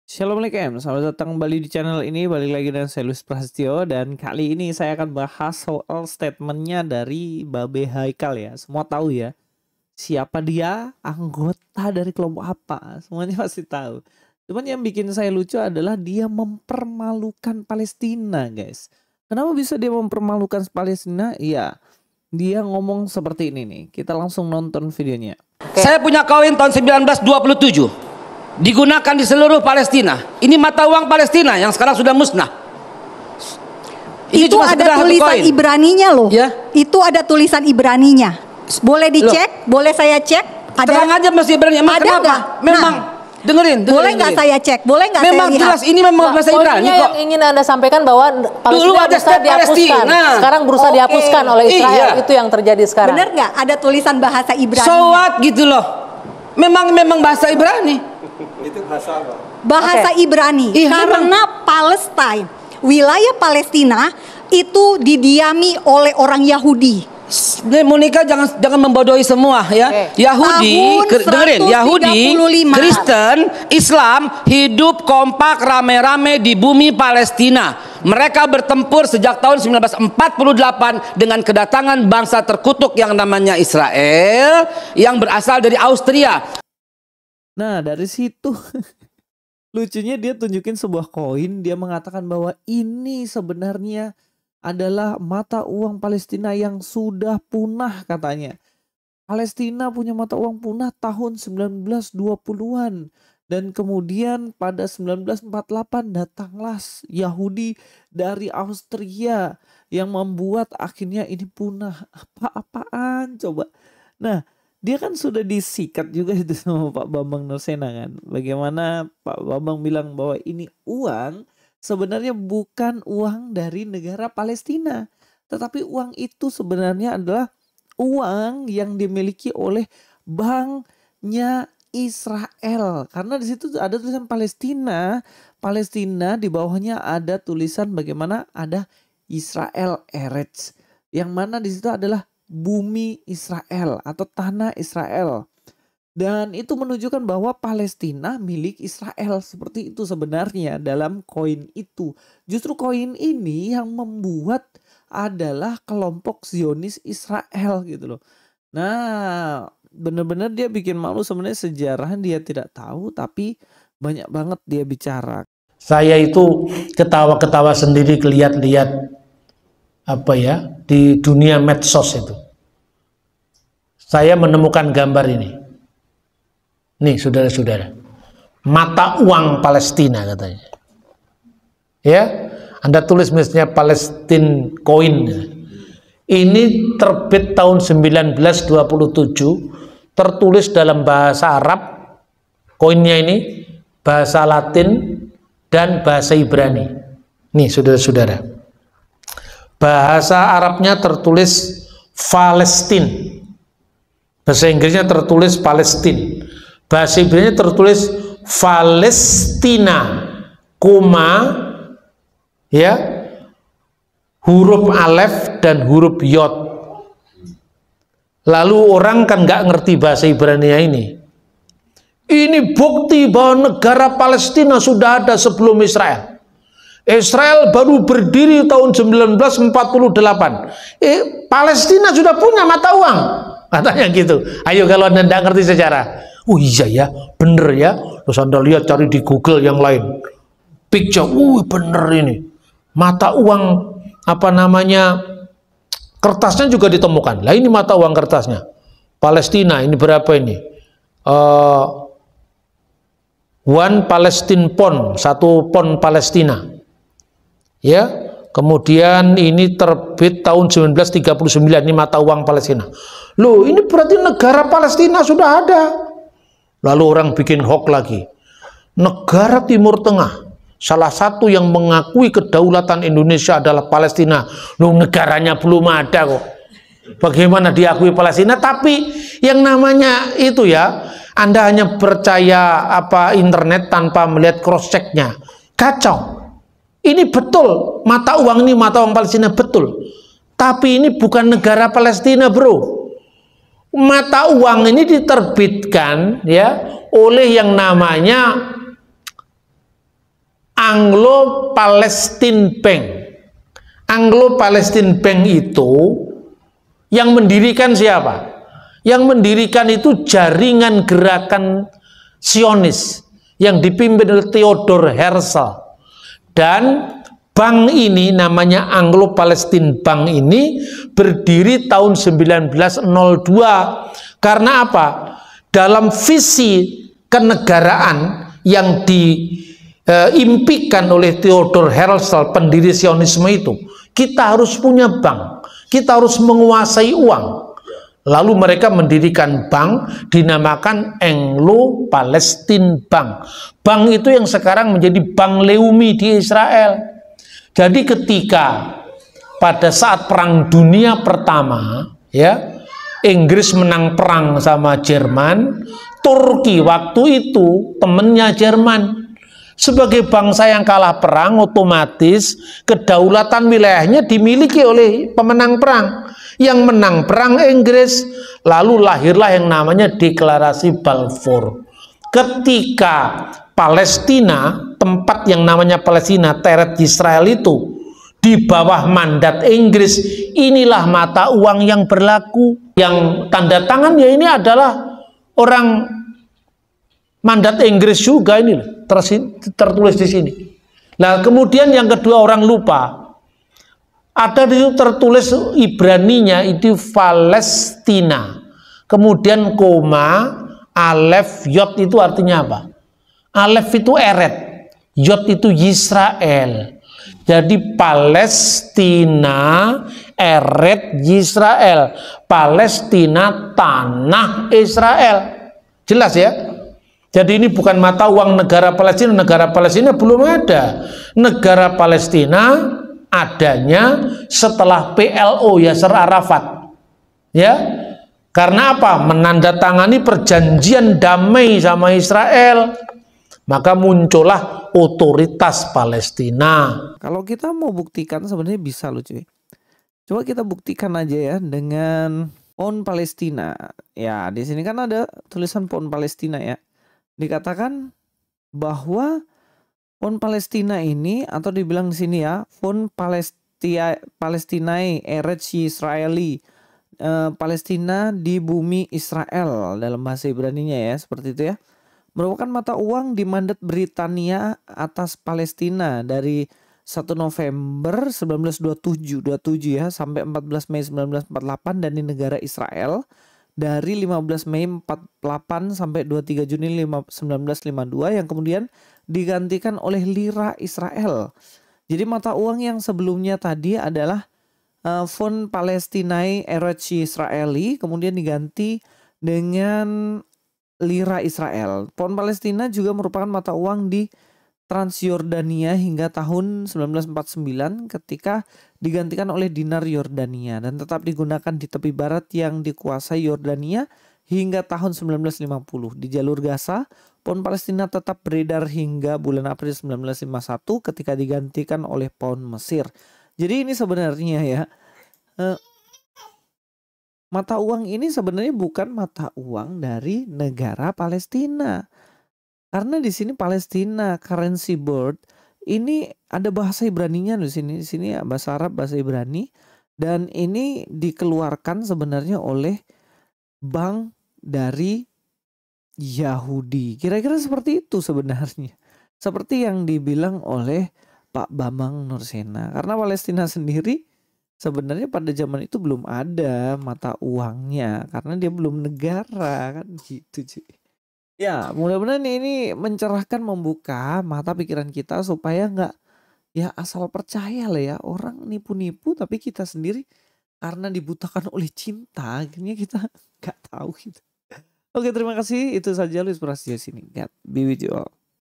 Assalamualaikum, selamat datang kembali di channel ini. Balik lagi dengan saya Luis Prasetyo. Dan kali ini saya akan bahas soal statementnya dari Babe Haikal ya. Semua tahu ya siapa dia, anggota dari kelompok apa, semuanya pasti tahu. Cuman yang bikin saya lucu adalah dia mempermalukan Palestina, guys. Kenapa bisa dia mempermalukan Palestina? Iya, dia ngomong seperti ini nih. Kita langsung nonton videonya. Saya punya koin tahun 1927 digunakan di seluruh Palestina. Ini mata uang Palestina yang sekarang sudah musnah. Itu ada tulisan Ibraninya loh. Ya? Itu ada tulisan Ibraninya. Boleh dicek? Loh. Boleh saya cek? Ada? Terang aja masih Ibrani. Emang ada kenapa? gak? Memang dengerin. Boleh nggak saya cek? Boleh nggak saya lihat? Memang jelas ini memang bahasa Ibrani kok. Yang ingin Anda sampaikan bahwa Dulu Palestina ada berusaha dihapuskan. Sekarang berusaha dihapuskan oleh Israel. Iya. Itu yang terjadi sekarang. Bener nggak? Ada tulisan bahasa Ibrani. So what gitu loh. Memang bahasa Ibrani. Itu bahasa apa? Bahasa Ibrani. Iya, karena Palestina, wilayah Palestina itu didiami oleh orang Yahudi. Monica jangan membodohi semua ya. Yahudi, dengerin, Yahudi, Kristen, Islam hidup kompak rame-rame di bumi Palestina. Mereka bertempur sejak tahun 1948 dengan kedatangan bangsa terkutuk yang namanya Israel yang berasal dari Austria. Nah, dari situ lucunya dia tunjukin sebuah koin, dia mengatakan bahwa ini sebenarnya adalah mata uang Palestina yang sudah punah katanya. Palestina punya mata uang punah tahun 1920-an. Dan kemudian pada 1948 datanglah Yahudi dari Austria yang membuat akhirnya ini punah. Apa-apaan coba. Nah, dia kan sudah disikat juga itu sama Pak Bambang Nursena kan. Bagaimana Pak Bambang bilang bahwa ini uang sebenarnya bukan uang dari negara Palestina. Tetapi uang itu sebenarnya adalah uang yang dimiliki oleh banknya Israel. Karena di situ ada tulisan Palestina. Palestina di bawahnya ada tulisan bagaimana ada Israel Eretz. Yang mana di situ adalah bumi Israel atau tanah Israel. Dan itu menunjukkan bahwa Palestina milik Israel. Seperti itu sebenarnya dalam koin itu. Justru koin ini yang membuat adalah kelompok Zionis Israel gitu loh. Nah, benar-benar dia bikin malu sebenarnya sejarah dia tidak tahu, tapi banyak banget dia bicara. Saya itu ketawa-ketawa sendiri lihat-lihat apa ya di dunia medsos itu. Saya menemukan gambar ini. Nih saudara-saudara, mata uang Palestina katanya. Ya, Anda tulis misalnya Palestine coin. Ini terbit tahun 1927, tertulis dalam bahasa Arab. Koinnya ini bahasa Latin dan bahasa Ibrani. Nih saudara-saudara. Bahasa Arabnya tertulis Palestine, bahasa Inggrisnya tertulis Palestine, bahasa Ibrani tertulis Palestina, koma ya, huruf alef dan huruf yod. Lalu orang kan nggak ngerti bahasa Ibrani ini. Ini bukti bahwa negara Palestina sudah ada sebelum Israel. Israel baru berdiri tahun 1948. Palestina sudah punya mata uang, katanya gitu. Ayo kalau Anda tidak ngerti sejarah, oh iya ya, bener ya. Terus Anda lihat cari di Google yang lain, picture, bener ini. Mata uang apa namanya, kertasnya juga ditemukan. Lah ini mata uang kertasnya. Palestina ini berapa ini? One Palestine pound, 1 pound Palestina. Ya, kemudian ini terbit tahun 1939, ini mata uang Palestina. Loh, ini berarti negara Palestina sudah ada. Lalu orang bikin hoax lagi. Negara Timur Tengah, salah satu yang mengakui kedaulatan Indonesia adalah Palestina. Loh, negaranya belum ada kok. Bagaimana diakui Palestina? Tapi yang namanya itu ya, Anda hanya percaya internet tanpa melihat cross checknya. Kacau. Ini betul, mata uang ini mata uang Palestina betul. Tapi ini bukan negara Palestina, bro. Mata uang ini diterbitkan ya oleh yang namanya Anglo-Palestine Bank. Anglo-Palestine Bank itu yang mendirikan siapa? Yang mendirikan itu jaringan gerakan Zionis yang dipimpin oleh Theodor Herzl. Dan bank ini namanya Anglo-Palestine Bank ini berdiri tahun 1902. Karena apa? Dalam visi kenegaraan yang diimpikan oleh Theodor Herzl, pendiri Zionisme itu, kita harus punya bank, kita harus menguasai uang. Lalu mereka mendirikan bank dinamakan Anglo-Palestine Bank. Bank itu yang sekarang menjadi Bank Leumi di Israel. Jadi ketika pada saat Perang Dunia Pertama, ya, Inggris menang perang sama Jerman, Turki waktu itu temennya Jerman. Sebagai bangsa yang kalah perang, otomatis kedaulatan wilayahnya dimiliki oleh pemenang perang. Yang menang perang Inggris, lalu lahirlah yang namanya Deklarasi Balfour. Ketika Palestina, tempat yang namanya Palestina, Teret Israel itu di bawah mandat Inggris, inilah mata uang yang berlaku. Yang tanda tangan ya ini adalah orang mandat Inggris juga, ini tertulis di sini. Nah, kemudian yang kedua orang lupa. Ada di situ tertulis Ibraninya itu Palestina. Kemudian koma, alef, yod itu artinya apa? Alef itu eret, yod itu Yisrael. Jadi Palestina, eret Yisrael. Palestina, tanah Israel. Jelas ya? Jadi ini bukan mata uang negara Palestina. Negara Palestina belum ada. Negara Palestina adanya setelah PLO Yasser Arafat, ya, karena apa? Menandatangani perjanjian damai sama Israel, maka muncullah otoritas Palestina. Kalau kita mau buktikan sebenarnya bisa loh cuy. Coba kita buktikan aja ya dengan pound Palestina. Ya di sini kan ada tulisan pound Palestina ya. Dikatakan bahwa pound Palestina ini, atau dibilang di sini ya, pound Palestinae Eretz Yisraeli, Palestina di bumi Israel dalam bahasa Ibraninya ya, seperti itu ya, merupakan mata uang di mandat Britania atas Palestina dari 1 November 1927 ya sampai 14 Mei 1948, dan di negara Israel dari 15 Mei 48 sampai 23 Juni 1952, yang kemudian digantikan oleh lira Israel. Jadi mata uang yang sebelumnya tadi adalah Fond Palestinae Eretz Yisraeli, kemudian diganti dengan lira Israel. Pound Palestina juga merupakan mata uang di Transjordania hingga tahun 1949 ketika digantikan oleh dinar Yordania, dan tetap digunakan di tepi barat yang dikuasai Yordania hingga tahun 1950. Di jalur Gaza, pound Palestina tetap beredar hingga bulan April 1951 ketika digantikan oleh pound Mesir. Jadi ini sebenarnya ya, mata uang ini sebenarnya bukan mata uang dari negara Palestina. Karena di sini Palestina currency board ini ada bahasa Ibraninya di sini. Di sini ya, bahasa Arab, bahasa Ibrani, dan ini dikeluarkan sebenarnya oleh bank dari Yahudi. Kira-kira seperti itu sebenarnya. Seperti yang dibilang oleh Pak Bambang Nursena. Karena Palestina sendiri sebenarnya pada zaman itu belum ada mata uangnya, karena dia belum negara kan gitu cuy. Ya, mudah-mudahan ini mencerahkan, membuka mata pikiran kita supaya nggak ya asal percaya lah ya, orang nipu-nipu tapi kita sendiri karena dibutakan oleh cinta akhirnya kita nggak tahu gitu. Oke, terima kasih, itu saja Luis Prasetyo sini. God be with you all.